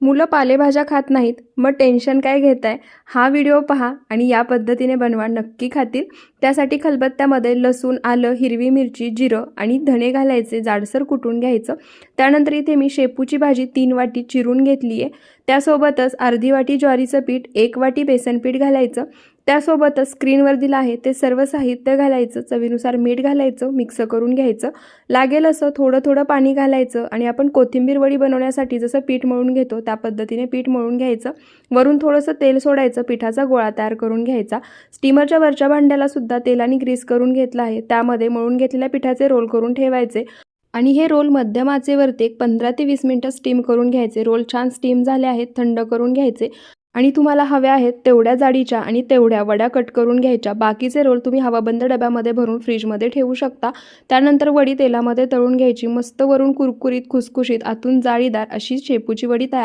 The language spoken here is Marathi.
मुलं पालेभाज्या खात नाहीत, मग टेन्शन काय घेताय? हा व्हिडिओ पहा आणि या पद्धतीने बनवा, नक्की खातील। त्यासाठी खलबत्त्यामध्ये लसूण, आलं, हिरवी मिरची, जिरं आणि धणे घालायचे, जाडसर कुटून घ्यायचं। त्यानंतर इथे मी शेपूची भाजी 3 वाटी चिरून घेतली आहे। त्यासोबतच अर्धी वाटी ज्वारीचं पीठ, 1 वाटी बेसन पीठ घालायचं। त्यासोबतच स्क्रीनवर दिलं आहे ते सर्व साहित्य घालायचं, चवीनुसार मीठ घालायचं, मिक्स करून घ्यायचं। लागेल असं थोडं थोडं पाणी घालायचं आणि आपण कोथिंबीर वडी बनवण्यासाठी जसं पीठ मळून घेतो त्या पद्धतीने पीठ मळून घ्यायचं। वरून थोडंसं तेल सोडायचं, पिठाचा गोळा तयार करून घ्यायचा। स्टीमरच्या वरच्या भांड्याला सुद्धा तेलाने ग्रीस करून घेतलं आहे, त्यामध्ये मळून घेतलेल्या पिठाचे रोल करून ठेवायचे आणि हे रोल मध्यम आचेवरती 15 ते 20 मिनिटं स्टीम करून घ्यायचे। रोल छान स्टीम झाले आहेत, थंड करून घ्यायचे आणि तुम्हाला हव्या आहेत तेवढ्या जाडीच्या आणि तेवढ्या वड्या कट करून घ्यायच्या। बाकीचे रोल तुम्ही हवाबंद डब्यामध्ये भरून फ्रीजमध्ये ठेवू शकता। त्यानंतर वडी तेलामध्ये तळून घ्यायची, मस्त वरून कुरकुरीत खुसखुशीत, आतून जाळीदार अशी शेपूची वडी तयार